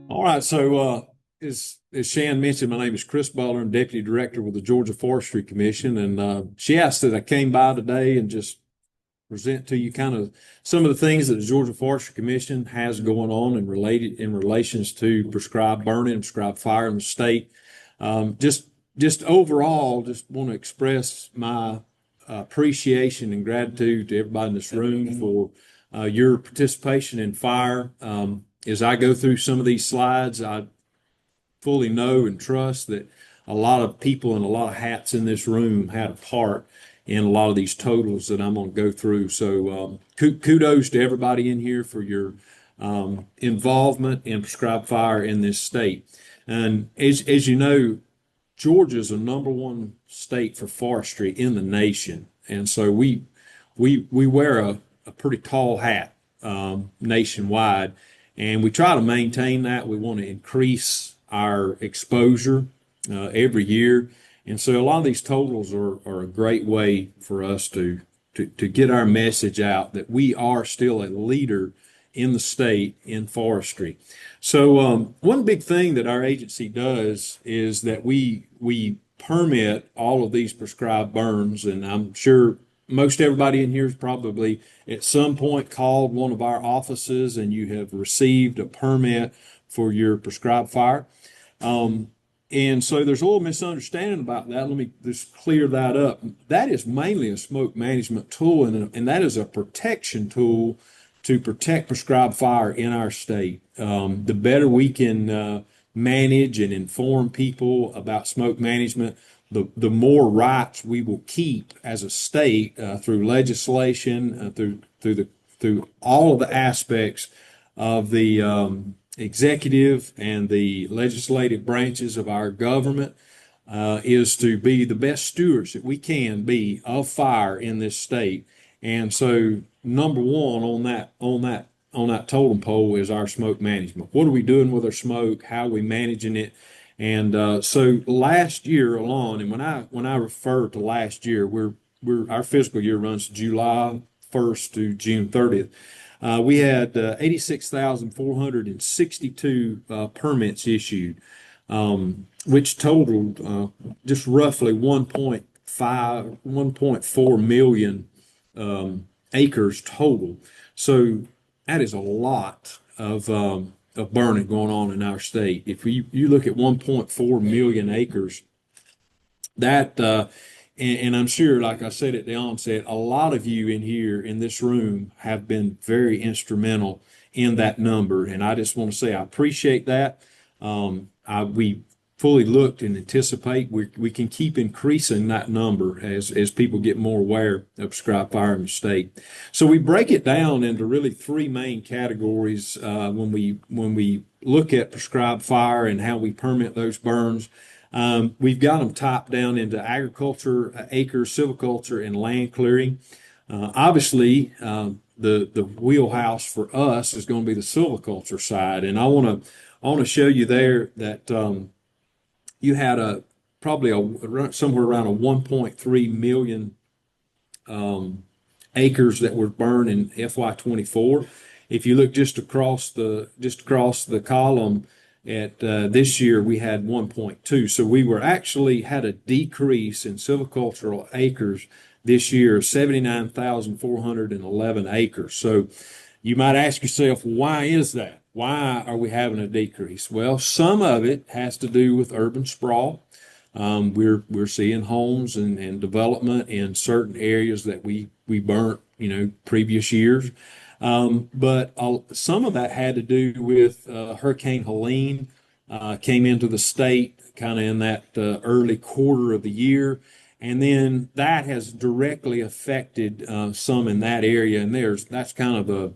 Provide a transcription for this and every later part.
All right, so as Shan mentioned, my name is Kris Butler. I'm Deputy Director with the Georgia Forestry Commission, and she asked that I came by today and just present to you kind of some of the things that the Georgia Forestry Commission has going on and related in relations to prescribed burning and prescribed fire in the state. Just overall, just want to express my appreciation and gratitude to everybody in this room for your participation in fire. As I go through some of these slides, I fully know and trust that a lot of people and a lot of hats in this room had a part in a lot of these totals that I'm going to go through. So kudos to everybody in here for your involvement in prescribed fire in this state. And as you know, Georgia is the #1 state for forestry in the nation. And so we wear a pretty tall hat nationwide. And we try to maintain that. We want to increase our exposure every year. And so a lot of these totals are a great way for us to get our message out that we are still a leader in the state in forestry. So one big thing that our agency does is that we permit all of these prescribed burns, and I'm sure most everybody in here has probably at some point called one of our offices and you have received a permit for your prescribed fire. And so there's a little misunderstanding about that. Let me just clear that up. That is mainly a smoke management tool, and that is a protection tool to protect prescribed fire in our state. The better we can manage and inform people about smoke management, the more rights we will keep as a state through legislation, through all of the aspects of the executive and the legislative branches of our government, is to be the best stewards that we can be of fire in this state. And so #1 on that totem pole is our smoke management. What are we doing with our smoke? How are we managing it? And so last year alone, and when I refer to last year, our fiscal year runs July 1st to June 30th. We had 86,462 permits issued, which totaled just roughly 1.4 million acres total. So that is a lot of burning going on in our state. If you look at 1.4 million acres, that and I'm sure, like I said at the onset, a lot of you in here in this room have been very instrumental in that number, and I just want to say I appreciate that. We fully looked and anticipate we can keep increasing that number as people get more aware of prescribed fire in the state. So we break it down into really three main categories when we look at prescribed fire and how we permit those burns. We've got them topped down into agriculture, acres, silviculture, and land clearing. Obviously, the wheelhouse for us is going to be the silviculture side, and I want to show you there that you had somewhere around a 1.3 million acres that were burned in FY24. If you look just across the column at this year, we had 1.2. So we had a decrease in silvicultural acres this year, 79,411 acres. So you might ask yourself, why is that? Why are we having a decrease? Well, some of it has to do with urban sprawl. We're seeing homes and development in certain areas that we burnt, previous years. But some of that had to do with Hurricane Helene came into the state kind of in that early quarter of the year. And then that has directly affected some in that area. And that's kind of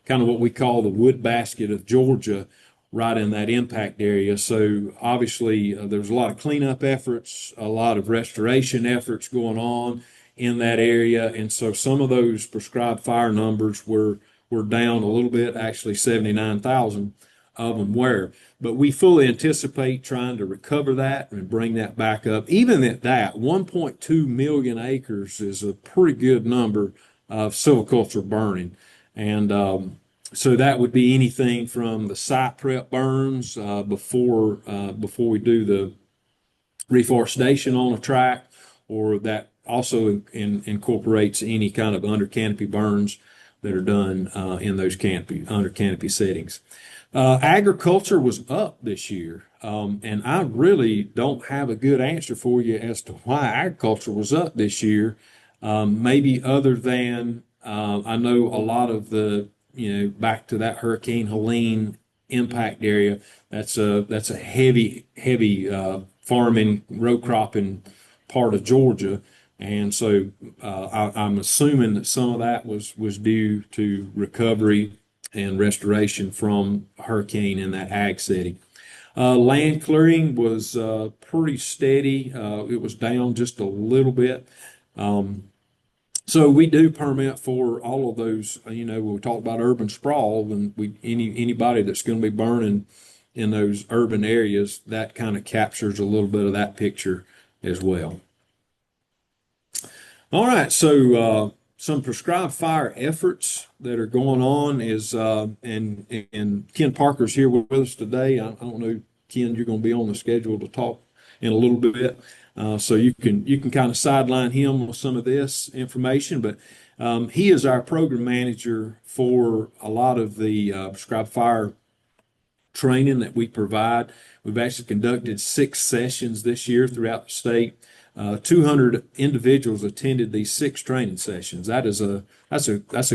what we call the wood basket of Georgia, right in that impact area. So obviously there's a lot of cleanup efforts, a lot of restoration efforts going on in that area. And so some of those prescribed fire numbers were we're down a little bit, actually 79,000 of them were. But we fully anticipate trying to recover that and bring that back up. Even at that, 1.2 million acres is a pretty good number of silviculture burning. And so that would be anything from the site prep burns before we do the reforestation on a tract, or that also incorporates any kind of under canopy burns that are done in those under canopy settings. Agriculture was up this year, and I really don't have a good answer for you as to why agriculture was up this year. Maybe other than I know a lot of the, back to that Hurricane Helene impact area. That's a heavy farming, row cropping part of Georgia, and so I'm assuming that some of that was due to recovery and restoration from hurricane in that ag setting. Land clearing was pretty steady. It was down just a little bit. So we do permit for all of those. When we talk about urban sprawl, and anybody that's going to be burning in those urban areas, that kind of captures a little bit of that picture as well. All right, so some prescribed fire efforts that are going on is, and Ken Parker's here with us today. I don't know, Ken, you're going to be on the schedule to talk in a little bit. So you can kind of sideline him with some of this information, but he is our program manager for a lot of the prescribed fire training that we provide. We've actually conducted 6 sessions this year throughout the state. 200 individuals attended these 6 training sessions. That's a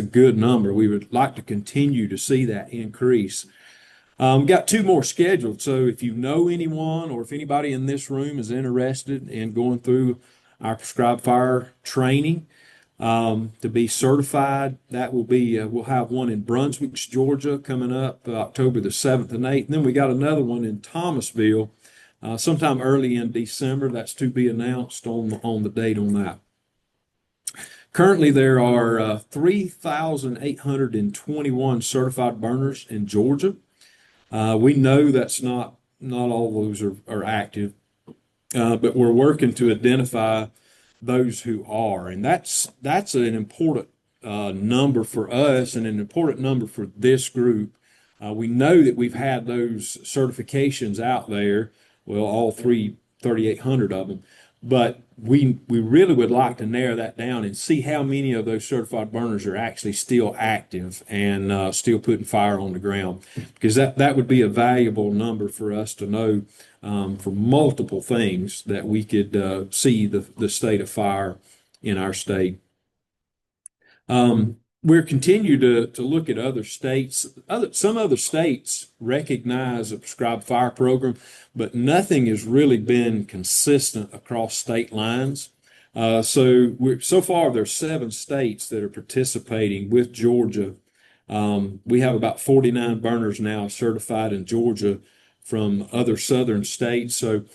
good number. We would like to continue to see that increase. Got 2 more scheduled. So if you know anyone, or if anybody in this room is interested in going through our prescribed fire training to be certified, that will be, we'll have one in Brunswick, Georgia coming up October the 7th and 8th. And then we got another one in Thomasville sometime early in December. That's to be announced on the date on that. Currently, there are 3,821 certified burners in Georgia. We know that's not all those are active, but we're working to identify those who are, and that's an important number for us and an important number for this group. We know that we've had those certifications out there, well, all 3,800 of them, but we really would like to narrow that down and see how many of those certified burners are actually still active and still putting fire on the ground, because that would be a valuable number for us to know for multiple things that we could see the state of fire in our state. We're continue to look at other states. Some other states recognize a prescribed fire program, but nothing has really been consistent across state lines. So far there's 7 states that are participating with Georgia. We have about 49 burners now certified in Georgia from other southern states. So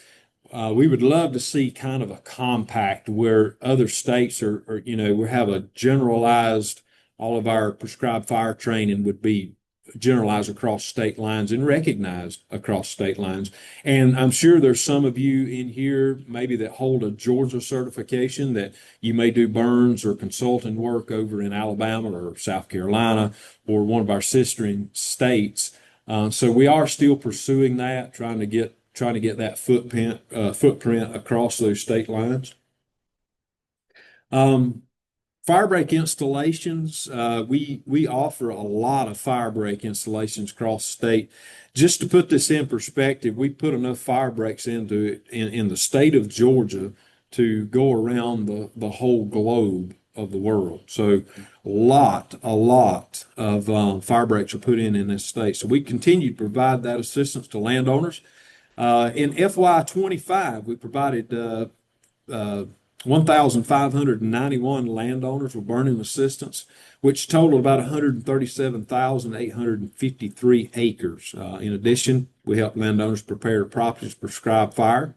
we would love to see kind of a compact where other states we have a generalized, all of our prescribed fire training would be generalized across state lines and recognized across state lines. And I'm sure there's some of you in here maybe that hold a Georgia certification that you may do burns or consulting work over in Alabama or South Carolina or one of our sistering states. So we are still pursuing that, trying to get that footprint across those state lines. Fire break installations, we offer a lot of fire break installations across the state. Just to put this in perspective, we put enough fire breaks into it in the state of Georgia to go around the whole globe of the world. So a lot of fire breaks are put in this state. So we continue to provide that assistance to landowners. In FY25, we provided 1,591 landowners with burning assistance, which totaled about 137,853 acres. In addition, we helped landowners prepare properties to prescribe fire.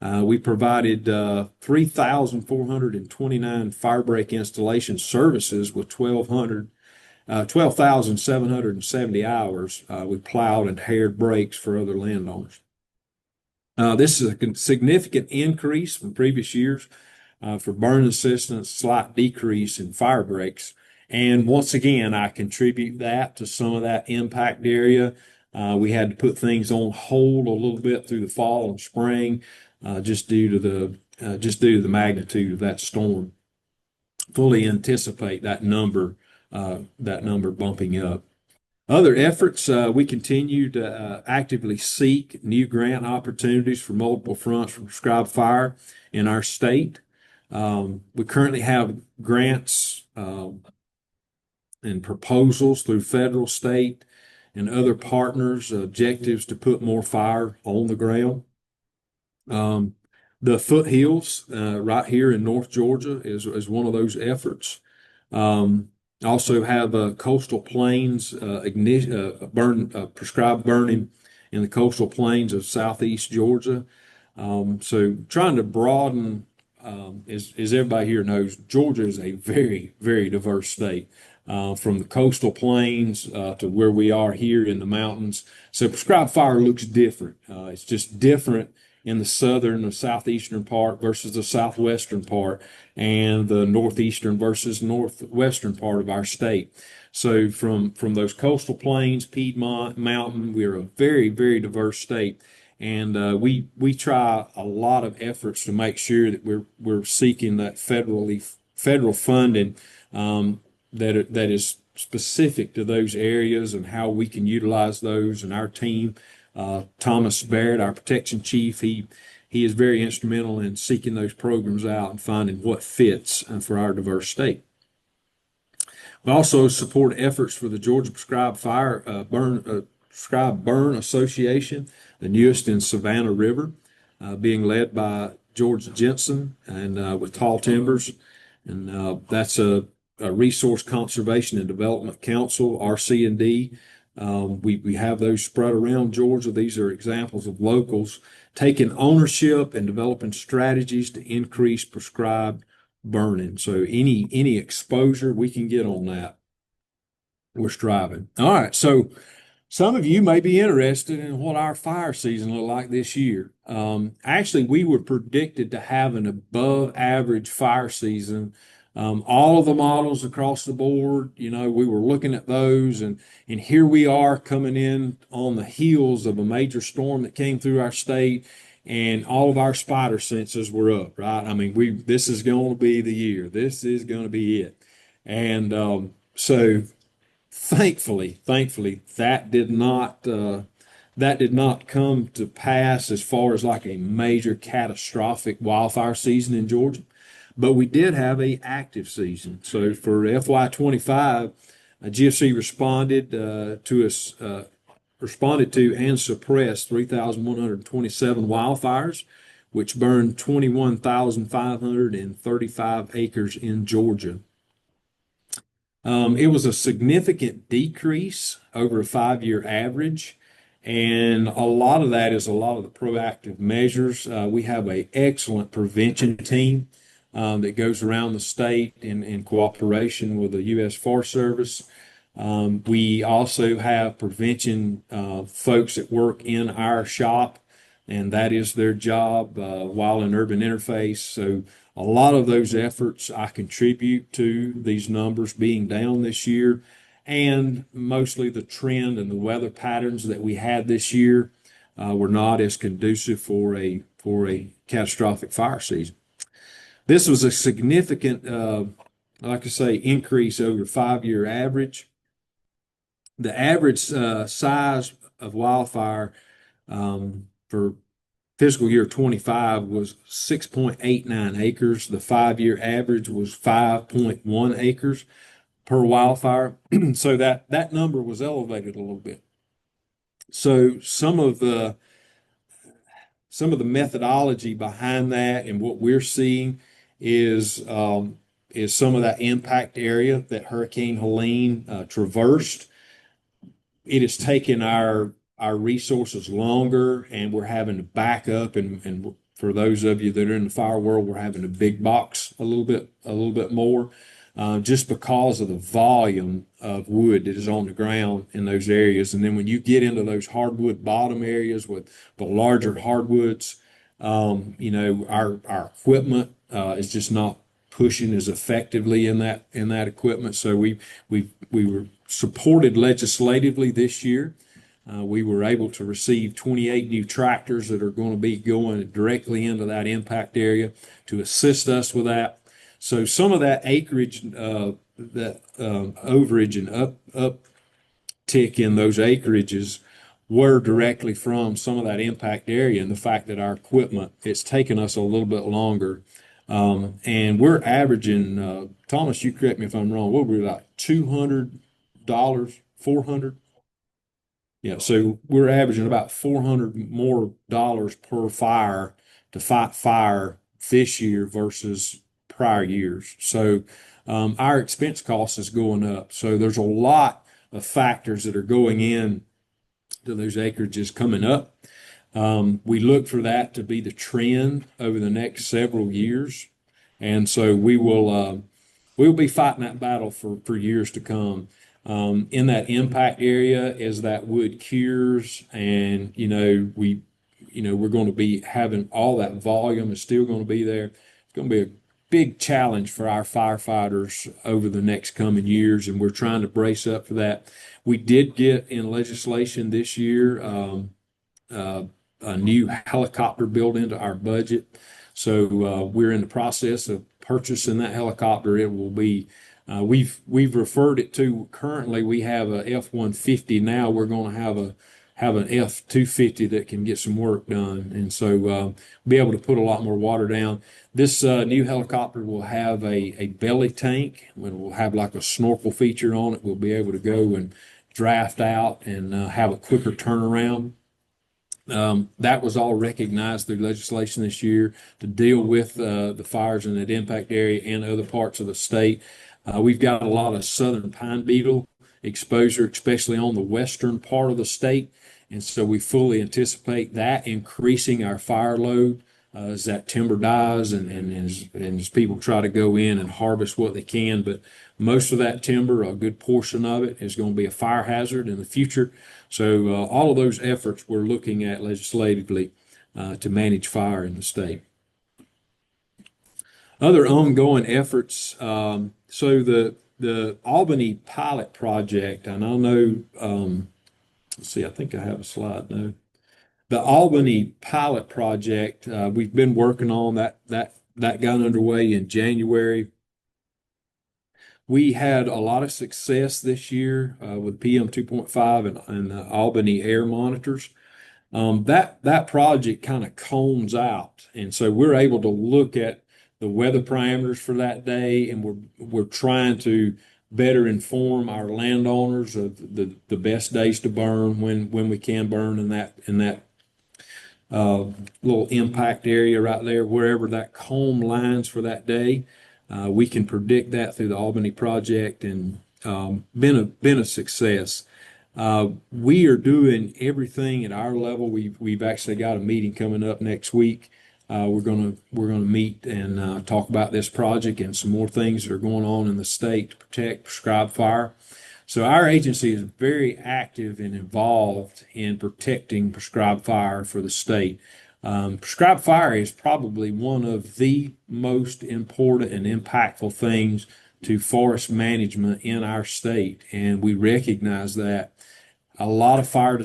We provided 3,429 fire break installation services with 1,200 12,770 hours. We plowed and haired breaks for other landowners. This is a significant increase from previous years for burn assistance, slight decrease in fire breaks. And once again, I contribute that to some of that impact area. We had to put things on hold a little bit through the fall and spring, just due to the magnitude of that storm. Fully anticipate that number bumping up. Other efforts, we continue to actively seek new grant opportunities for multiple fronts for prescribed fire in our state. We currently have grants and proposals through federal, state, and other partners, objectives to put more fire on the ground. The foothills right here in North Georgia is one of those efforts. Also have coastal plains prescribed burning in the coastal plains of southeast Georgia. So trying to broaden, as everybody here knows, Georgia is a very, very diverse state, from the coastal plains to where we are here in the mountains. So prescribed fire looks different. It's just different in the southern or southeastern part versus the southwestern part, and the northeastern versus northwestern part of our state. So from those coastal plains, Piedmont, mountain, we're a very, very diverse state. And we try a lot of efforts to make sure that we're seeking that federal funding that is specific to those areas and how we can utilize those. And our team, Thomas Barrett, our protection chief, he is very instrumental in seeking those programs out and finding what fits for our diverse state. We also support efforts for the Georgia Prescribed Burn Association, the newest in Savannah River, being led by George Jensen and with Tall Timbers. And that's a Resource Conservation and Development Council, RC&D. We have those spread around Georgia. These are examples of locals taking ownership and developing strategies to increase prescribed burning. So any exposure we can get on that, we're striving. All right, so some of you may be interested in what our fire season looked like this year. Actually, we were predicted to have an above average fire season. All of the models across the board, we were looking at those, and here we are coming in on the heels of a major storm that came through our state, and all of our spider senses were up, right? I mean, this is going to be the year. This is going to be it. And so thankfully, that did not come to pass as far as like a major catastrophic wildfire season in Georgia. But we did have a active season. So for FY25, GFC responded to and suppressed 3,127 wildfires, which burned 21,535 acres in Georgia. It was a significant decrease over a 5-year average. And a lot of that is a lot of the proactive measures. We have an excellent prevention team that goes around the state in cooperation with the U.S. Forest Service. We also have prevention folks that work in our shop, and that is their job, while in urban interface. So a lot of those efforts I contribute to these numbers being down this year, and mostly the trend and the weather patterns that we had this year were not as conducive for a catastrophic fire season. This was a significant, like I say, increase over 5-year average. The average size of wildfire for fiscal year 25 was 6.89 acres. The 5-year average was 5.1 acres per wildfire. So that number was elevated a little bit. So some of the methodology behind that and what we're seeing is some of that impact area that Hurricane Helene traversed. It has taken our resources longer, and we're having to back up. And for those of you that are in the fire world, we're having to big box a little bit more. just because of the volume of wood that is on the ground in those areas. And then when you get into those hardwood bottom areas with the larger hardwoods, our equipment is just not pushing as effectively in that equipment. So we were supported legislatively this year. We were able to receive 28 new tractors that are going to be going directly into that impact area to assist us with that. So some of that acreage, that overage and uptick in those acreages were directly from some of that impact area, and the fact that our equipment, it's taken us a little bit longer. And we're averaging, Thomas, you correct me if I'm wrong, what were we like $200, 400? Yeah, so we're averaging about 400 more dollars per fire to fight fire this year versus prior years. So our expense cost is going up. So there's a lot of factors that are going in to those acreages coming up. We look for that to be the trend over the next several years. And so we'll be fighting that battle for years to come. In that impact area, as that wood cures, and we're going to be having all that volume is still going to be there. It's going to be a big challenge for our firefighters over the next coming years, and we're trying to brace up for that. We did get in legislation this year a new helicopter built into our budget. So we're in the process of purchasing that helicopter. It will be we've referred it to, currently we have a F-150. Now we're going to have an F-250 that can get some work done, and so be able to put a lot more water down. This new helicopter will have a belly tank. It will have like a snorkel feature on it. We'll be able to go and draft out and have a quicker turnaround. That was all recognized through legislation this year to deal with the fires in that impact area and other parts of the state. We've got a lot of southern pine beetle exposure, especially on the western part of the state. And so we fully anticipate that increasing our fire load as that timber dies and as people try to go in and harvest what they can. But most of that timber, a good portion of it, is going to be a fire hazard in the future. So all of those efforts we're looking at legislatively to manage fire in the state. Other ongoing efforts. So the Albany pilot project, and I know, let's see, I think I have a slide now. The Albany pilot project, we've been working on that got underway in January. We had a lot of success this year with PM 2.5 and the Albany air monitors. That project kind of cones out, and so we're able to look at the weather parameters for that day, and we're trying to better inform our landowners of the best days to burn, when we can burn in that little impact area right there, wherever that cone lines for that day. We can predict that through the Albany project, and been a success. We are doing everything at our level. We've actually got a meeting coming up next week. We're gonna meet and talk about this project and some more things that are going on in the state to protect prescribed fire. So our agency is very active and involved in protecting prescribed fire for the state. Prescribed fire is probably one of the most important and impactful things to forest management in our state, and we recognize that. A lot of fire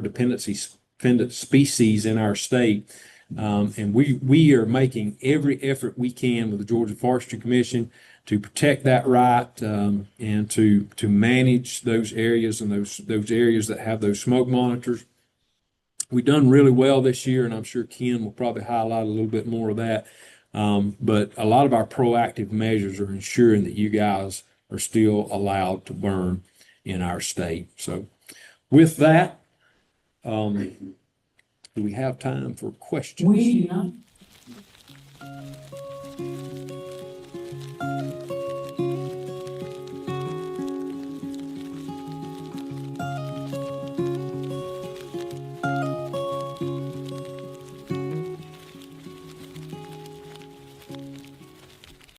dependency species in our state, and we are making every effort we can with the Georgia Forestry Commission to protect that right, and to manage those areas, and those areas that have those smoke monitors. We've done really well this year, and I'm sure Ken will probably highlight a little bit more of that. But a lot of our proactive measures are ensuring that you guys are still allowed to burn in our state. So with that, do we have time for questions? We do not.